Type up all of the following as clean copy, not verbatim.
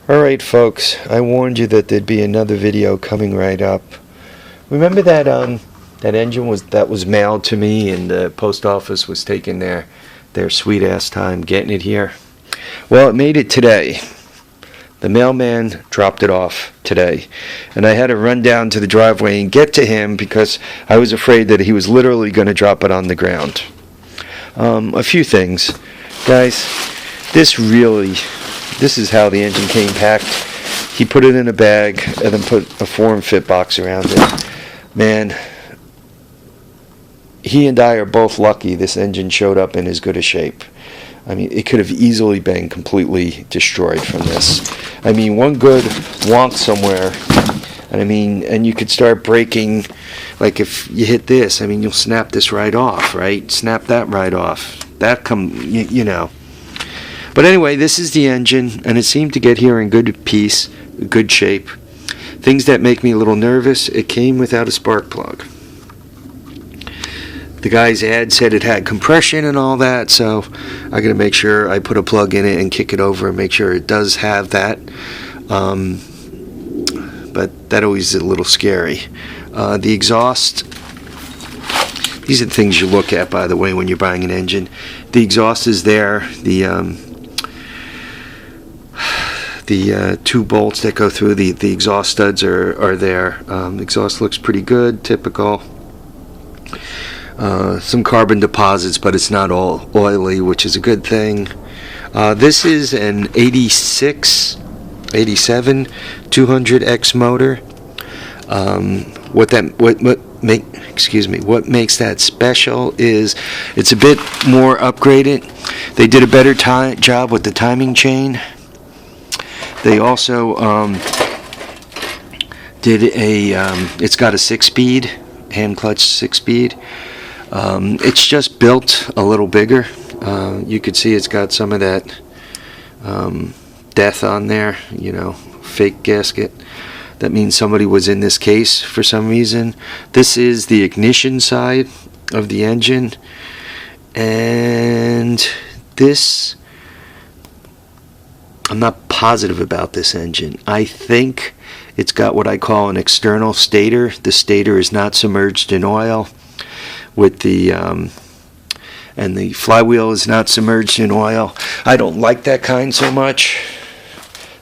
Alright folks, I warned you that there'd be another video coming right up. Remember that that engine that was mailed to me and the post office was taking their sweet ass time getting it here? Well, it made it today. The mailman dropped it off today, and I had to run down to the driveway and get to him because I was afraid that he was literally going to drop it on the ground. A few things. Guys, this is how the engine came packed. He put it in a bag and then put a form fit box around it. Man, he and I are both lucky this engine showed up in as good a shape. I mean, it could have easily been completely destroyed from this. I mean, one good wonk somewhere, and you could start breaking, like if you hit this, I mean, you'll snap this right off, right? Snap that right off. You know. But anyway, this is the engine, and it seemed to get here in good piece, good shape. Things that make me a little nervous, it came without a spark plug. The guy's ad said it had compression and all that, so I got to make sure I put a plug in it and kick it over and make sure it does have that. But that always is a little scary. The exhaust, these are the things you look at, by the way, when you're buying an engine. The exhaust is there. The two bolts that go through the exhaust studs are there. Exhaust looks pretty good, typical. Some carbon deposits, but it's not all oily, which is a good thing. This is an 87 200X motor. What makes that special is it's a bit more upgraded. They did a better job with the timing chain. They also it's got a 6-speed, hand clutch 6-speed. It's just built a little bigger. You could see it's got some of that death on there, fake gasket. That means somebody was in this case for some reason. This is the ignition side of the engine, and this, I'm not positive about this engine. I think it's got what I call an external stator. The stator is not submerged in oil, with the and the flywheel is not submerged in oil. I don't like that kind so much.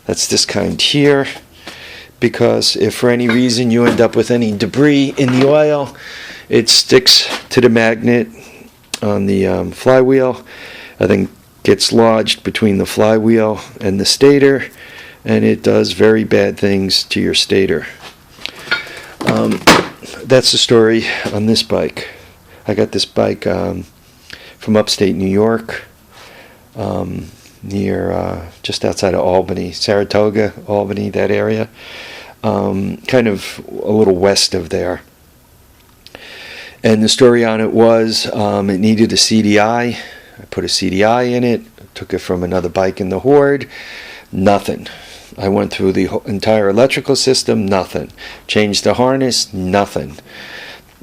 That's this kind here, because if for any reason you end up with any debris in the oil, it sticks to the magnet on the flywheel, and then gets lodged between the flywheel and the stator, and it does very bad things to your stator. That's the story on this bike. I got this bike from upstate New York, near just outside of Albany, Saratoga, Albany, that area, kind of a little west of there. And the story on it was it needed a CDI. I put a CDI in it, took it from another bike in the Horde, nothing. I went through the entire electrical system, nothing. Changed the harness, nothing.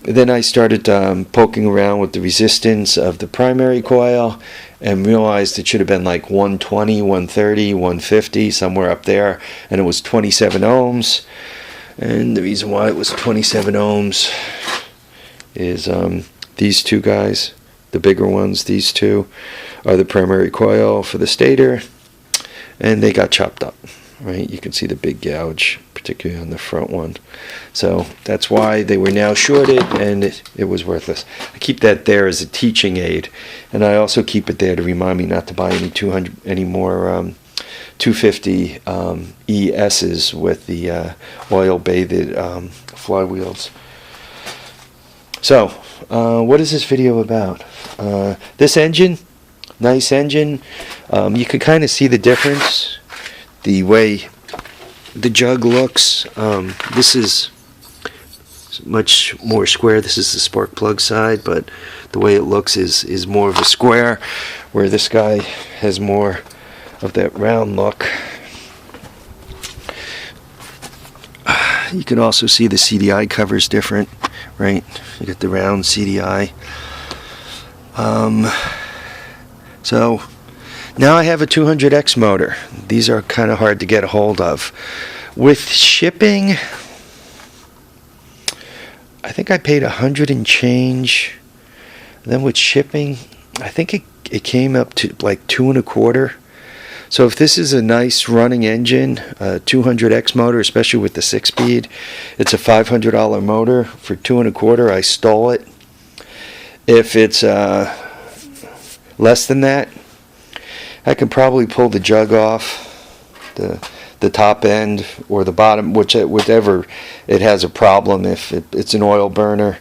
Then I started poking around with the resistance of the primary coil and realized it should have been like 120, 130, 150, somewhere up there, and it was 27 ohms. And the reason why it was 27 ohms is these two guys, the bigger ones, these two, are the primary coil for the stator, and they got chopped up. Right, you can see the big gouge, particularly on the front one. So that's why they were now shorted, and it was worthless. I keep that there as a teaching aid, and I also keep it there to remind me not to buy any more 250 ESs with the oil-bathed flywheels. So, what is this video about? This engine, nice engine. You could kind of see the difference. The way the jug looks, this is much more square. This is the spark plug side, but the way it looks is more of a square, where this guy has more of that round look. You can also see the CDI cover's different, right? You get the round CDI. So Now I have a 200X motor. These are kind of hard to get a hold of. With shipping, I think I paid $100 and change. And then with shipping, I think it came up to like $2 and a quarter. So if this is a nice running engine, a 200X motor, especially with the 6-speed, it's a $500 motor for $2 and a quarter. I stole it. If it's less than that, I could probably pull the jug off, the top end or the bottom, whichever it has a problem. If it's an oil burner,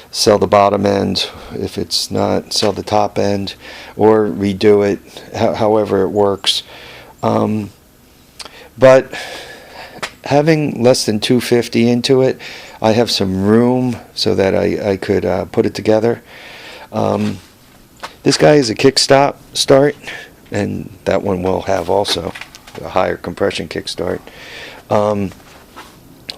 sell the bottom end. If it's not, sell the top end, or redo it, however it works. But having less than 250 into it, I have some room so that I could put it together. This guy is a kickstart, and that one will have also a higher compression kickstart.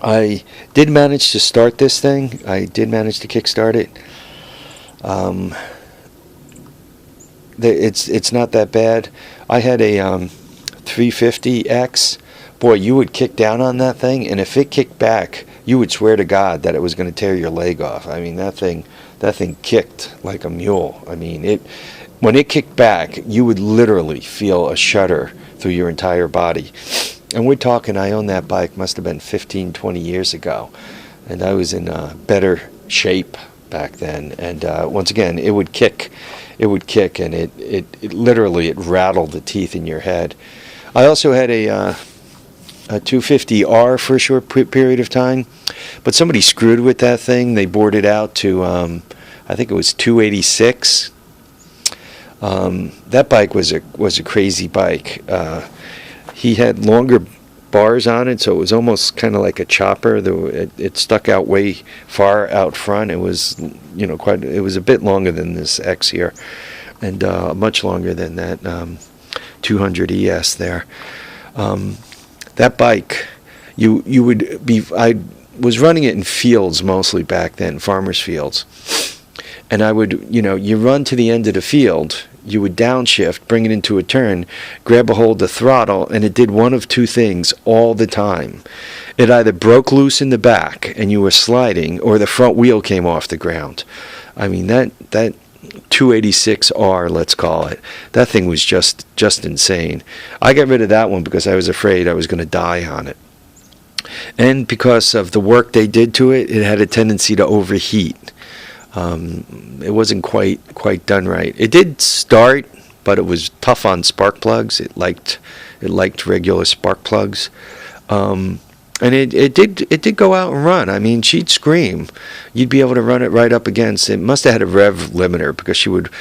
I did manage to start this thing. I did manage to kickstart it. It's not that bad. I had a 350X. Boy, you would kick down on that thing, and if it kicked back, you would swear to God that it was going to tear your leg off. I mean, that thing kicked like a mule. I mean, when it kicked back, you would literally feel a shudder through your entire body. And we're talking, I owned that bike, must have been 15, 20 years ago. And I was in better shape back then. And once again, it would kick, and it literally rattled the teeth in your head. I also had a 250R for a short period of time. But somebody screwed with that thing. They bored it out to, I think it was 286. That bike was a crazy bike. He had longer bars on it, so it was almost kind of like a chopper. It stuck out way far out front. It was, it was a bit longer than this X here, and much longer than that 200 ES there. That bike, you would be. I was running it in fields mostly back then, farmers' fields, and I would, you run to the end of the field. You would downshift, bring it into a turn, grab a hold of the throttle, and it did one of two things all the time. It either broke loose in the back and you were sliding, or the front wheel came off the ground. I mean, that 286R, let's call it, that thing was just insane. I got rid of that one because I was afraid I was going to die on it. And because of the work they did to it, it had a tendency to overheat. It wasn't quite done right. It did start, but it was tough on spark plugs. It liked regular spark plugs, and it did go out and run. I mean, she'd scream. You'd be able to run it right up against. It must have had a rev limiter because she would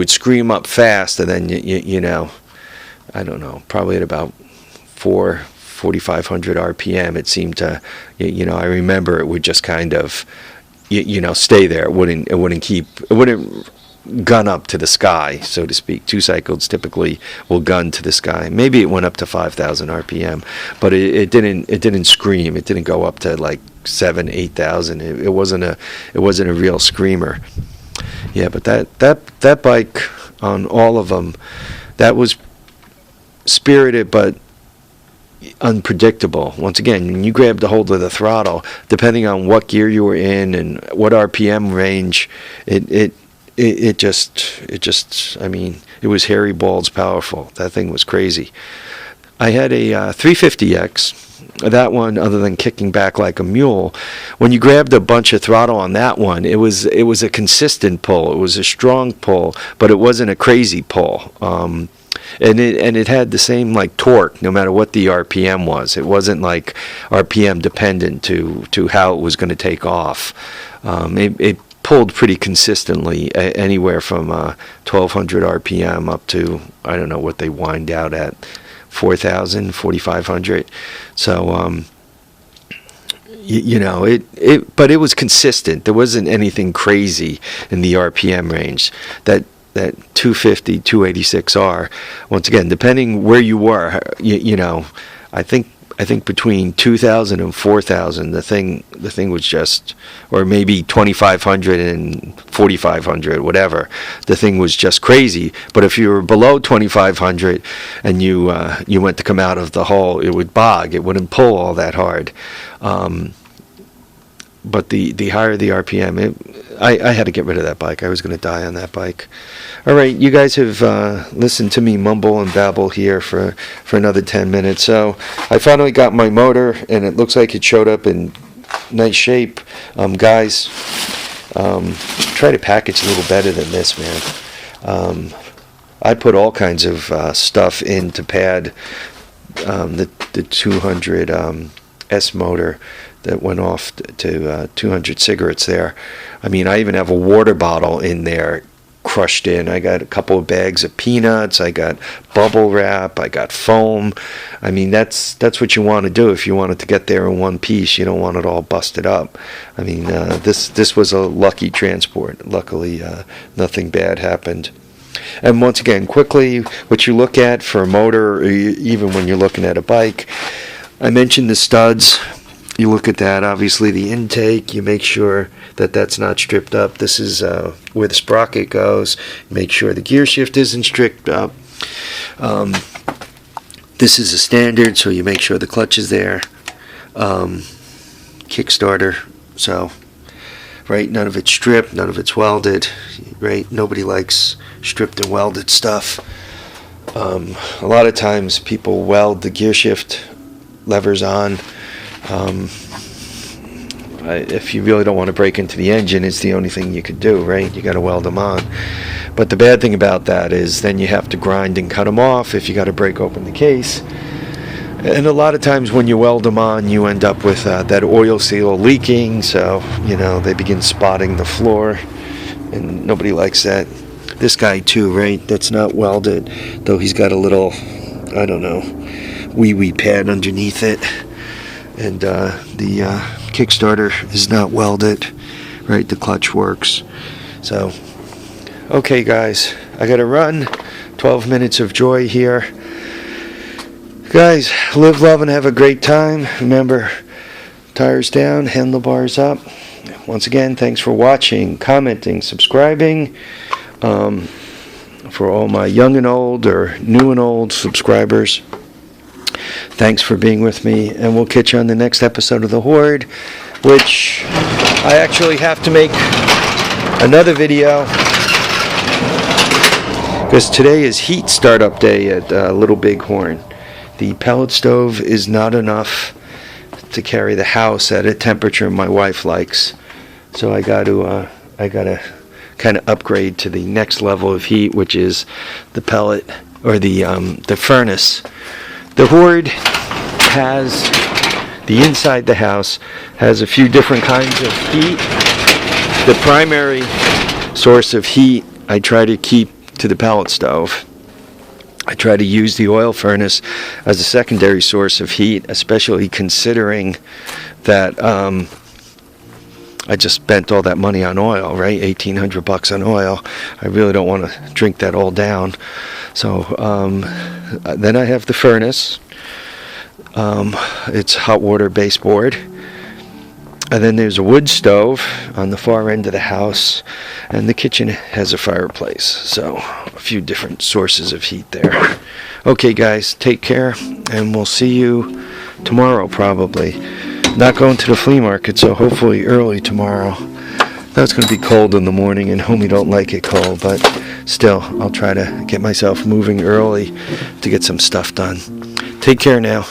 scream up fast, and then I don't know, probably at about 4,500 RPM. It seemed to, I remember it would just kind of. Stay there. It wouldn't gun up to the sky, so to speak. 2 cycles typically will gun to the sky. Maybe it went up to 5,000 RPM, but it didn't scream. It didn't go up to like 7,000, 8,000. It wasn't a real screamer. Yeah, but that bike on all of them, that was spirited, but unpredictable. Once again, when you grabbed a hold of the throttle, depending on what gear you were in and what RPM range, it just I mean, it was hairy balls powerful. That thing was crazy. I had a 350X. That one, other than kicking back like a mule, when you grabbed a bunch of throttle on that one, it was a consistent pull. It was a strong pull, but it wasn't a crazy pull. And it had the same like torque no matter what the RPM was. It wasn't like RPM dependent to how it was going to take off. It pulled pretty consistently anywhere from 1,200 RPM up to, I don't know what they wind out at, 4,000, 4,500. So but it was consistent. There wasn't anything crazy in the RPM range. That 250, 286R, once again, depending where you were, I think I think between 2,000 and 4,000, the thing was just, or maybe 2,500 and 4,500, whatever. The thing was just crazy. But if you were below 2,500 and you went to come out of the hole, it would bog. It wouldn't pull all that hard. But the higher the RPM, I had to get rid of that bike. I was going to die on that bike. All right, you guys have listened to me mumble and babble here for another 10 minutes. So I finally got my motor, and it looks like it showed up in nice shape. Guys, try to package a little better than this, man. I put all kinds of stuff in to pad the 200 S motor that went off to 200 cigarettes there. I mean, I even have a water bottle in there crushed in. I got a couple of bags of peanuts. I got bubble wrap. I got foam. I mean, that's what you want to do if you want it to get there in one piece. You don't want it all busted up. I mean, this was a lucky transport. Luckily, nothing bad happened. And once again, quickly, what you look at for a motor, or even when you're looking at a bike, I mentioned the studs. You look at that, obviously the intake, you make sure that that's not stripped up. This is where the sprocket goes. Make sure the gear shift isn't stripped up. This is a standard, so you make sure the clutch is there. Kickstarter, so, right, none of it's stripped, none of it's welded, right? Nobody likes stripped and welded stuff. A lot of times people weld the gear shift levers on. If you really don't want to break into the engine, it's the only thing you could do, right? You got to weld them on. But the bad thing about that is then you have to grind and cut them off if you got to break open the case. And a lot of times when you weld them on, you end up with that oil seal leaking, so, you know, they begin spotting the floor, and nobody likes that. This guy too, right? That's not welded, though he's got a little, I don't know, wee pad underneath it. And the Kickstarter is not welded, right? The clutch works. So, okay, guys, I gotta run. 12 minutes of joy here. Guys, live, love, and have a great time. Remember, tires down, handlebars up. Once again, thanks for watching, commenting, subscribing. For all my young and old, or new and old subscribers, thanks for being with me, and we'll catch you on the next episode of The Horde, which I actually have to make another video because today is heat startup day at Little Bighorn. The pellet stove is not enough to carry the house at a temperature my wife likes, so I got to kind of upgrade to the next level of heat, which is the pellet, or the furnace. The Horde has, the inside the house has a few different kinds of heat. The primary source of heat I try to keep to the pellet stove. I try to use the oil furnace as a secondary source of heat, especially considering that I just spent all that money on oil, right? $1,800 on oil. I really don't want to drink that all down. So then I have the furnace. It's hot water baseboard. And then there's a wood stove on the far end of the house. And the kitchen has a fireplace. So a few different sources of heat there. Okay, guys, take care. And we'll see you tomorrow, probably. Not going to the flea market, so hopefully early tomorrow. Now it's going to be cold in the morning, and homie don't like it cold, but still, I'll try to get myself moving early to get some stuff done. Take care now.